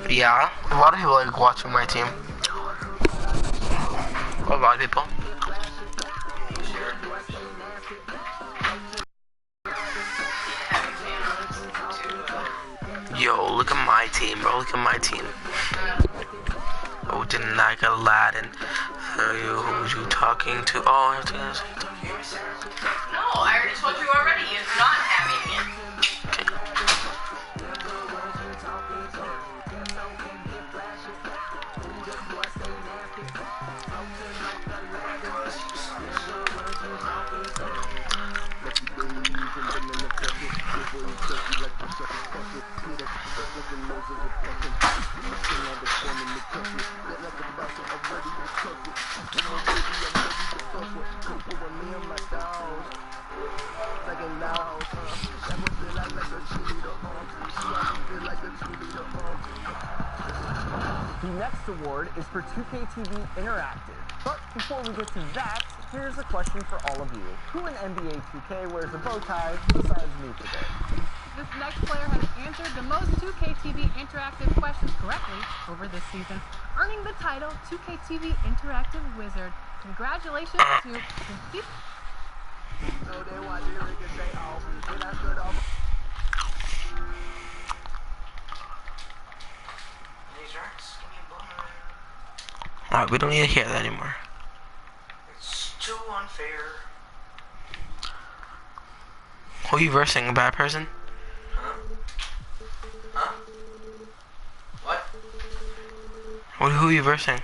Yeah, a lot of people like watching my team. A lot of people. Yo, look at my team, bro. Look at my team. Oh, didn't I get Aladdin? Who's you talking to? Oh, I have to guess. No, I already told you already. You're not having it. Okay. The next award is for 2K TV Interactive. But before we get to that, here's a question for all of you. Who in NBA 2K wears a bow tie besides me today? This next player has answered the most 2K TV Interactive questions correctly over this season, earning the title 2K TV Interactive Wizard. Congratulations to Alright, we don't need to hear that anymore. It's too unfair. Who are you versing? A bad person? Huh? Huh? What? Who are you versing?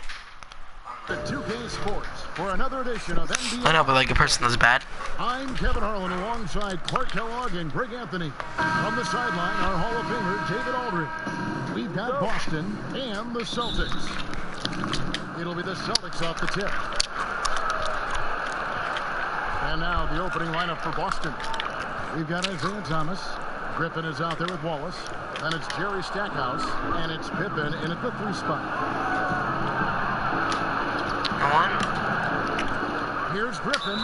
The 2K Sports for another edition of NBA. I know, but like a person that's bad. I'm Kevin Harlan alongside Clark Kellogg and Greg Anthony. From the sideline, our Hall of Famer, David Aldridge. We've got Boston and the Celtics. It'll be the Celtics off the tip. And now the opening lineup for Boston. We've got Isaiah Thomas. Griffin is out there with Wallace. Then it's Jerry Stackhouse. And it's Pippen in at the 3 spot. Here's Griffin.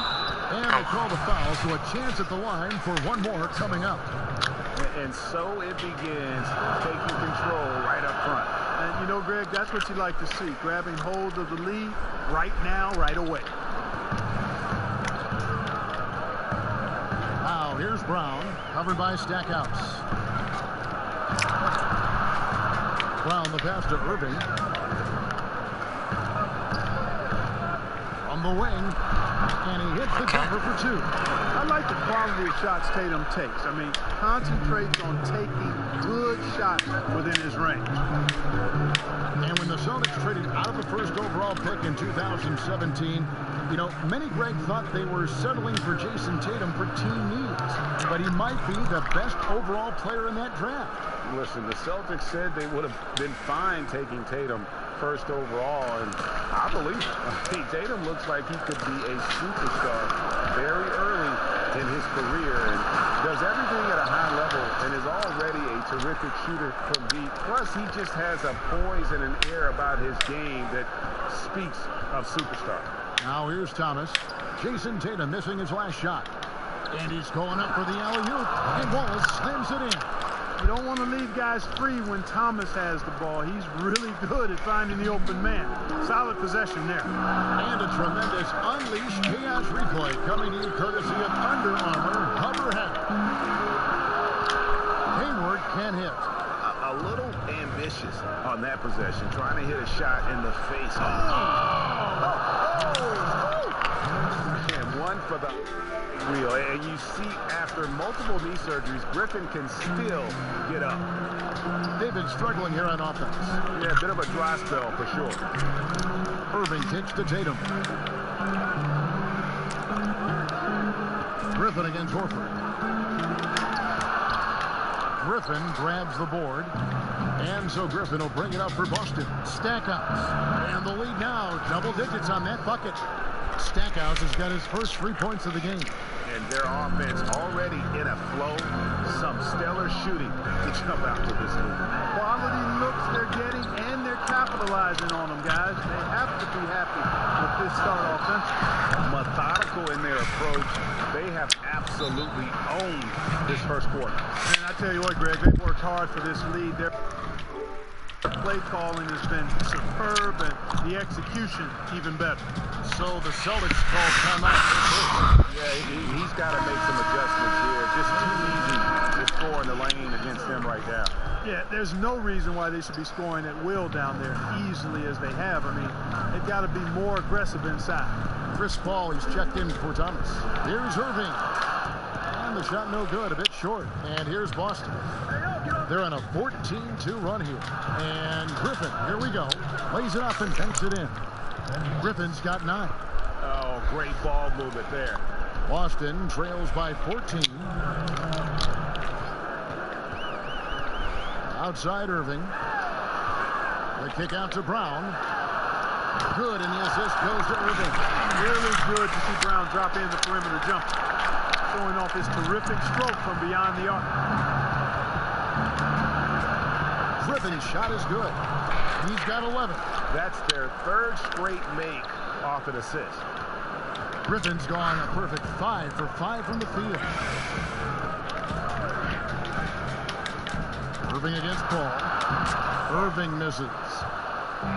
And they call the foul, so a chance at the line for one more coming up. And so it begins, taking control right up front. And you know, Greg, that's what you like to see, grabbing hold of the lead right now, right away. Now here's Brown, covered by Stackhouse. Brown the pass to Irving. From the wing, and he hits the cover for 2. I like the quality of shots Tatum takes. I mean, concentrates on taking good shots within his range. And when the Celtics traded out of the first overall pick in 2017, you know, many, Greg, thought they were settling for Jason Tatum for team needs. But he might be the best overall player in that draft. Listen, the Celtics said they would have been fine taking Tatum first overall, and I believe it. Tatum looks like he could be a superstar very early in his career and does everything at a high level and is already a terrific shooter from deep. Plus, he just has a poise and an air about his game that speaks of superstar. Now here's Thomas. Jason Tatum missing his last shot. And he's going up for the alley-oop, and Wallace slams it in. You don't want to leave guys free when Thomas has the ball. He's really good at finding the open man. Solid possession there. And a tremendous Unleashed Chaos replay coming to you courtesy of Under Armour Hover Head. Hayward can hit. A little ambitious on that possession, trying to hit a shot in the face. And one for the real. And you see, after multiple knee surgeries, Griffin can still get up. They've been struggling here on offense. Yeah, a bit of a dry spell for sure. Irving kicks to Tatum. Griffin against Horford. Griffin grabs the board. And so Griffin will bring it up for Boston. Stackhouse. And the lead now. Double digits on that bucket. Stackhouse has got his first 3 points of the game. And their offense already in a flow. Some stellar shooting to jump out to this league. Quality looks they're getting, and they're capitalizing on them, guys. They have to be happy with this start offensively. Methodical in their approach. They have absolutely owned this first quarter. And I tell you what, Greg, they've worked hard for this lead. Play calling has been superb, and the execution even better. So the Celtics call timeout. Yeah, he's got to make some adjustments here. Just too easy to score in the lane against them right now. Yeah, there's no reason why they should be scoring at will down there easily as they have. I mean, they've got to be more aggressive inside. Chris Paul, he's checked in for Thomas. Here's Irving. And the shot no good, a bit short. And here's Boston. They're on a 14-2 run here. And Griffin, here we go. Lays it up and banks it in. Griffin's got 9. Oh, great ball movement there. Boston trails by 14. Outside Irving. The kick out to Brown. Good, and the assist goes to Irving. Really good to see Brown drop in the perimeter jumper, showing off his terrific stroke from beyond the arc. Griffin's shot is good. He's got 11. That's their 3rd straight make off an assist. Griffin's gone a perfect 5 for 5 from the field. Irving against Paul. Irving misses.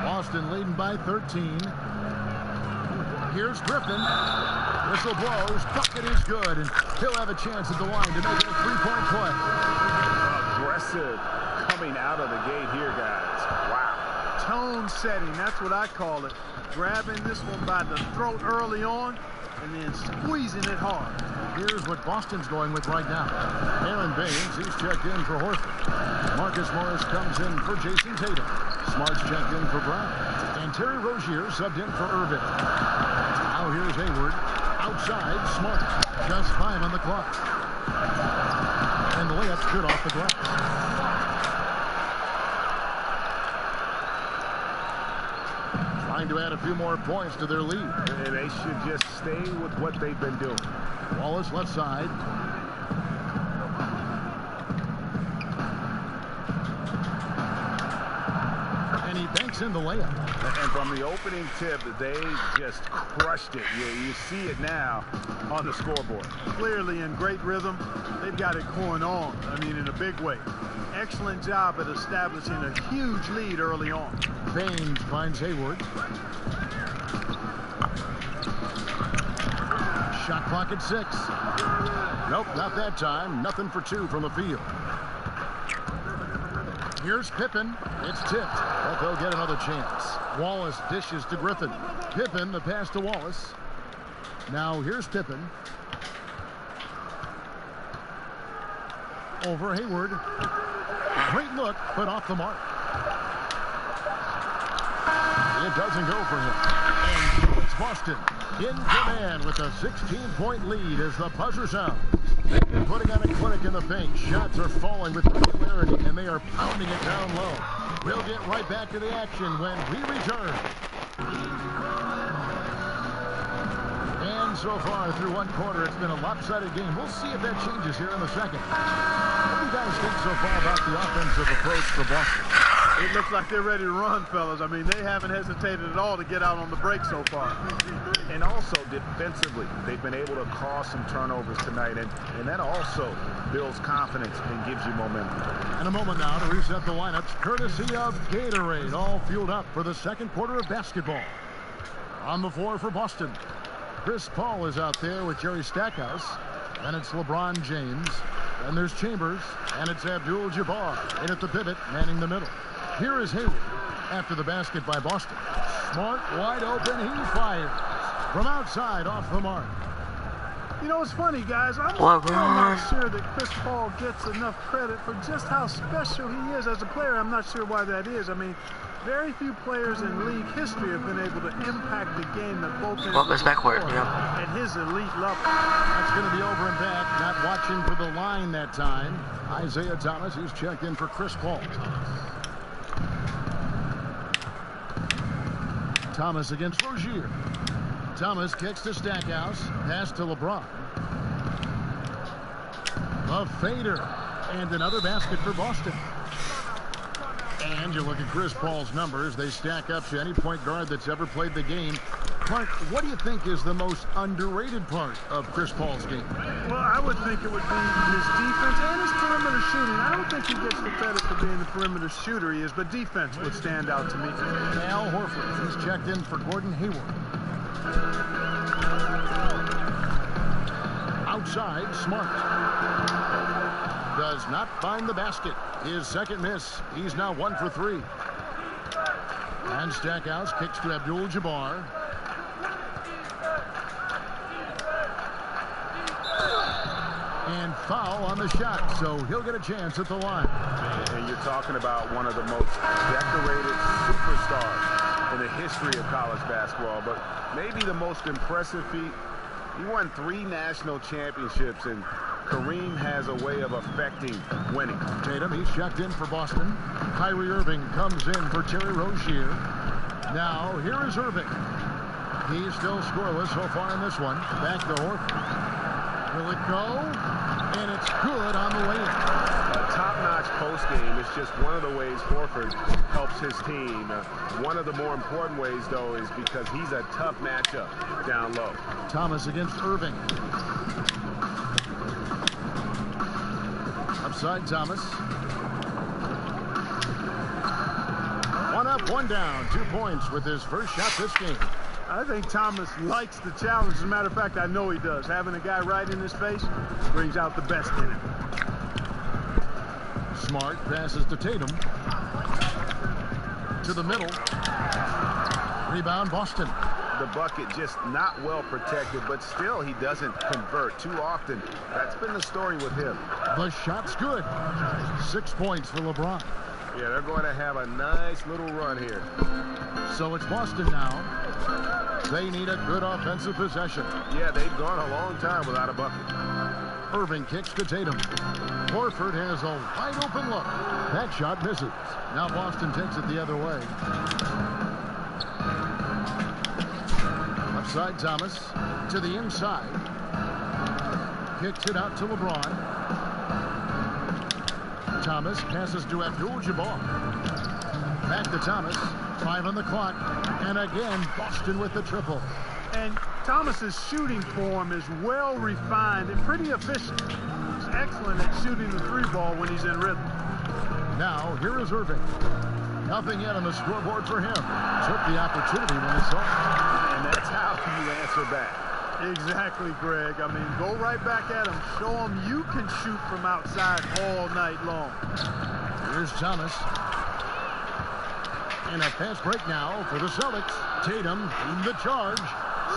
Boston leading by 13. Here's Griffin. Whistle blows. Bucket is good, and he'll have a chance at the line to make it a 3-point play. Aggressive coming out of the gate here, guys. Wow. Tone setting, that's what I call it. Grabbing this one by the throat early on and then squeezing it hard. Here's what Boston's going with right now. Aaron Baines, he's checked in for Horford. Marcus Morris comes in for Jason Tatum. Smart's checked in for Brown. And Terry Rozier subbed in for Irving. Now here's Hayward. Outside, Smart. Just 5 on the clock. And the layup's good off the glass. Trying to add a few more points to their lead. And they should just stay with what they've been doing. Wallace left side. And he banks in the layup. And from the opening tip, they just crushed it. You see it now on the scoreboard. Clearly in great rhythm. They've got it going on, I mean, in a big way. Excellent job at establishing a huge lead early on. Baines finds Hayward. Shot clock at 6. Nope, not that time. Nothing for 2 from the field. Here's Pippen. It's tipped, but they'll get another chance. Wallace dishes to Griffin. Pippen, the pass to Wallace. Now here's Pippen. Over Hayward. Great look, but off the mark. It doesn't go for him. And so it's Boston in command with a 16-point lead as the buzzer sounds. They've been putting on a clinic in the paint. Shots are falling with regularity, and they are pounding it down low. We'll get right back to the action when we return. And so far through one quarter, it's been a lopsided game. We'll see if that changes here in the second. What do you guys think so far about the offensive approach for Boston? It looks like they're ready to run, fellas. I mean, they haven't hesitated at all to get out on the break so far. And also defensively, they've been able to cause some turnovers tonight, and that also builds confidence and gives you momentum. In a moment now to reset the lineups, courtesy of Gatorade, all fueled up for the second quarter of basketball. On the floor for Boston, Chris Paul is out there with Jerry Stackhouse. Then it's LeBron James. Then there's Chambers. And it's Abdul-Jabbar in at the pivot, manning the middle. Here is Hayward after the basket by Boston. Smart, wide open, he fires. From outside, off the mark. You know, it's funny, guys. I'm still not sure that Chris Paul gets enough credit for just how special he is as a player. I'm not sure why that is. I mean, very few players in league history have been able to impact the game that both ends goes backward, at his elite level. That's going to be over and back. Not watching for the line that time. Isaiah Thomas, he's checked in for Chris Paul. Thomas against Rozier. Thomas kicks to Stackhouse. Pass to LeBron. A fader. And another basket for Boston. And you look at Chris Paul's numbers. They stack up to any point guard that's ever played the game. Clark, what do you think is the most underrated part of Chris Paul's game? Well, I would think it would be his defense and his perimeter shooting. I don't think he gets the credit for being the perimeter shooter he is, but defense would stand out to me. Al Horford, he's checked in for Gordon Hayward. Outside, Smart. Does not find the basket. His second miss. He's now 1 for 3. And Stackhouse kicks to Abdul-Jabbar. And foul on the shot, so he'll get a chance at the line. And you're talking about one of the most decorated superstars in the history of college basketball, but maybe the most impressive feat. He won 3 national championships, and Kareem has a way of affecting winning. Tatum, he's checked in for Boston. Kyrie Irving comes in for Terry Rozier. Now, here is Irving. He's still scoreless so far in this one. Back to Horford. Will it go? And it's good on the way in. A top-notch postgame is just one of the ways Horford helps his team. One of the more important ways, though, is because he's a tough matchup down low. Thomas against Irving. Upside Thomas. 1 up, 1 down. 2 points with his first shot this game. I think Thomas likes the challenge. As a matter of fact, I know he does. Having a guy right in his face brings out the best in him. Smart passes to Tatum. To the middle. Rebound, Boston. The bucket just not well protected, but still he doesn't convert too often. That's been the story with him. The shot's good. 6 points for LeBron. Yeah, they're going to have a nice little run here. So it's Boston now. They need a good offensive possession. Yeah, they've gone a long time without a bucket. Irving kicks to Tatum. Horford has a wide open look. That shot misses. Now Boston takes it the other way. Upside Thomas to the inside. Kicks it out to LeBron. Thomas passes to Abdul-Jabbar. Back to Thomas. 5 on the clock. And again, Boston with the triple. And Thomas's shooting form is well refined and pretty efficient. He's excellent at shooting the 3-ball when he's in rhythm. Now, here is Irving. Nothing yet on the scoreboard for him. Took the opportunity when he saw it. And that's how you answer back. Exactly, Greg. I mean, go right back at him. Show him you can shoot from outside all night long. Here's Thomas. And a fast break now for the Celtics. Tatum in the charge.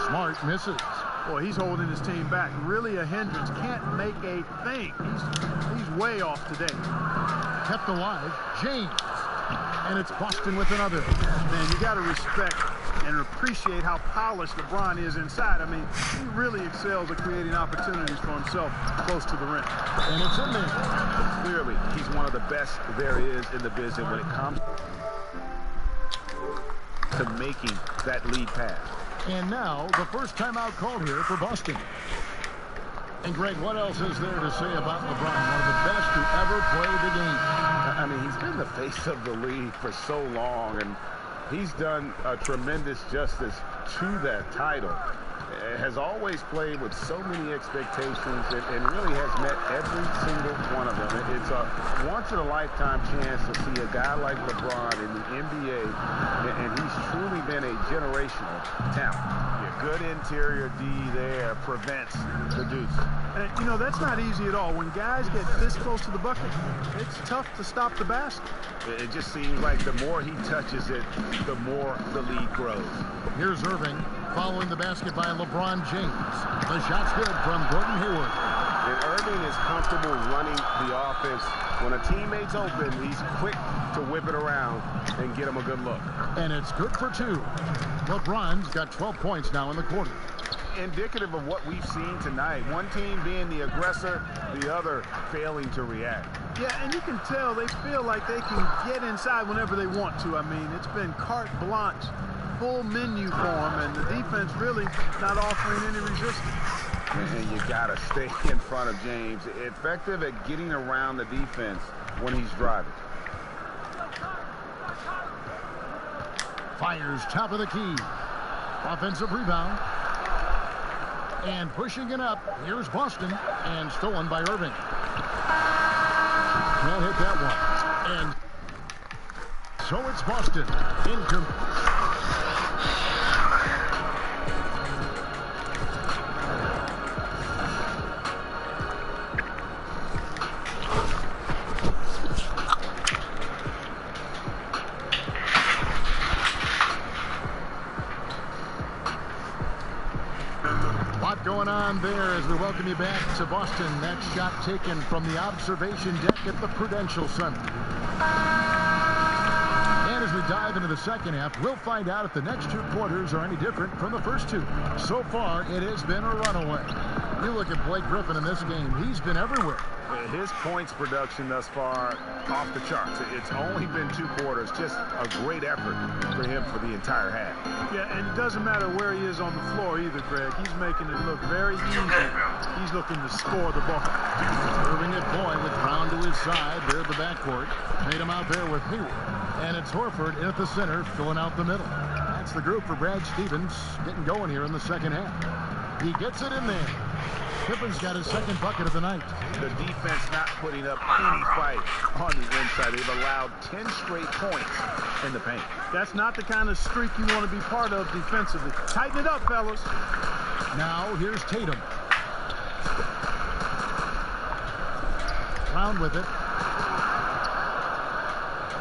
Smart misses. Boy, he's holding his team back. Really a hindrance. Can't make a thing. He's way off today. Kept alive. James. And it's Boston with another. Man, you got to respect and appreciate how polished LeBron is inside. I mean, he really excels at creating opportunities for himself close to the rim. And it's in there. Clearly, he's one of the best there is in the business when it comes to making that lead pass. And now, the first timeout called here for Boston. And Greg, what else is there to say about LeBron? One of the best to ever play the game. I mean, he's been the face of the league for so long, and he's done a tremendous justice to that title. Has always played with so many expectations and really has met every single one of them. It's a once-in-a-lifetime chance to see a guy like LeBron in the NBA, and he's truly been a generational talent. Yeah, good interior D there prevents the deuce. And, you know, that's not easy at all. When guys get this close to the bucket, it's tough to stop the basket. It just seems like the more he touches it, the more the lead grows. Here's Irving following the basket by LeBron James. The shot's good from Gordon Hayward. And Irving is comfortable running the offense. When a teammate's open, he's quick to whip it around and get him a good look. And it's good for 2. LeBron's got 12 points now in the quarter. Indicative of what we've seen tonight. One team being the aggressor, the other failing to react. Yeah, and you can tell they feel like they can get inside whenever they want to. I mean, it's been carte blanche, full menu for them, and the defense really not offering any resistance. And you got to stay in front of James. Effective at getting around the defense when he's driving. Fires top of the key. Offensive rebound. And pushing it up. Here's Boston. And stolen by Irving. Can't hit that one. And so it's Boston. Going on there as we welcome you back to Boston. That shot taken from the observation deck at the Prudential Center. And as we dive into the second half, we'll find out if the next two quarters are any different from the first two. So far, it has been a runaway. You look at Blake Griffin in this game. He's been everywhere. His points production thus far off the charts. It's only been 2 quarters. Just a great effort for him for the entire half. Yeah, and it doesn't matter where he is on the floor either, Greg. He's making it look very easy. He's looking to score the ball. Moving it Boy with Brown to his side. There at the backcourt. Made him out there with Hayward. And it's Horford in at the center, filling out the middle. That's the group for Brad Stevens getting going here in the second half. He gets it in there. Pippen's got his second bucket of the night. The defense not putting up any fight on the inside. They've allowed 10 straight points in the paint. That's not the kind of streak you want to be part of defensively. Tighten it up, fellas. Now here's Tatum. Brown with it.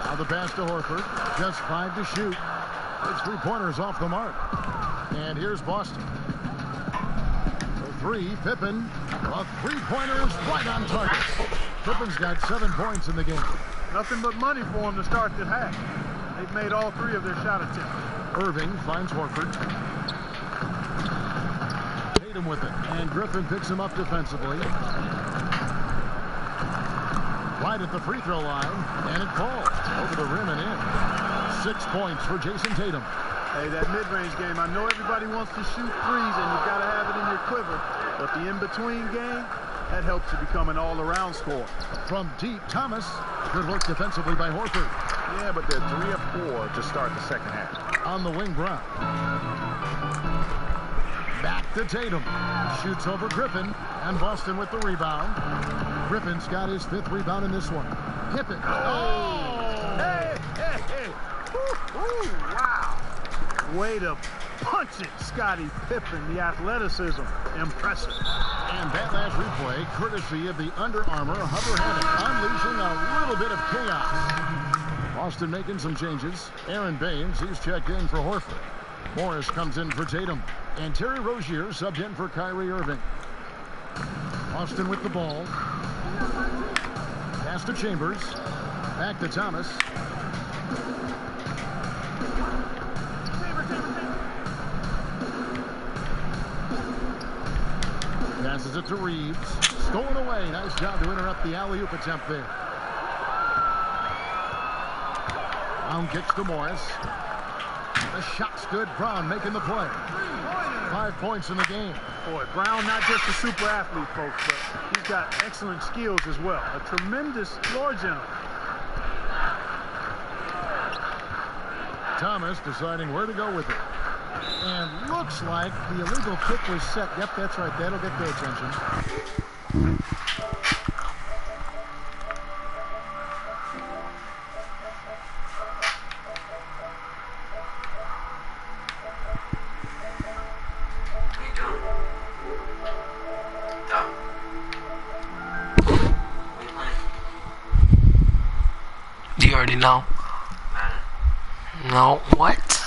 Now the pass to Horford. Just 5 to shoot. It's 3-pointers off the mark. And here's Boston. 3, Pippen. Well, 3-pointers right on target. Pippen's got 7 points in the game. Nothing but money for him to start the half. They've made all 3 of their shot attempts. Irving finds Horford. Tatum with it. And Griffin picks him up defensively. Right at the free throw line. And it falls over the rim and in. 6 points for Jason Tatum. Hey, that mid-range game, I know everybody wants to shoot threes and you've got to have it in your quiver, but the in-between game, that helps you become an all-around scorer. From deep, Thomas. Good work defensively by Horford. Yeah, but they're 3 of 4 to start the second half. On the wing, Brown. Back to Tatum. Shoots over Griffin, and Boston with the rebound. Griffin's got his 5th rebound in this one. Pippen. Oh! Hey, hey, hey. Ooh, wow. Way to punch it, Scottie Pippen. The athleticism, impressive. And that last replay, courtesy of the Under Armour Hover Hammock, unleashing a little bit of chaos. Boston making some changes. Aaron Baines, he's checked in for Horford. Morris comes in for Tatum. And Terry Rozier subbed in for Kyrie Irving. Boston with the ball. Pass to Chambers. Back to Thomas. Passes it to Reeves. Stolen away. Nice job to interrupt the alley-oop attempt there. Brown kicks to Morris. The shot's good. Brown making the play. 5 points in the game. Boy, Brown not just a super athlete, folks, but he's got excellent skills as well. A tremendous floor general. Thomas deciding where to go with it. And looks like the illegal kick was set. Yep, that's right. That'll get their attention. Do you already know? No, what?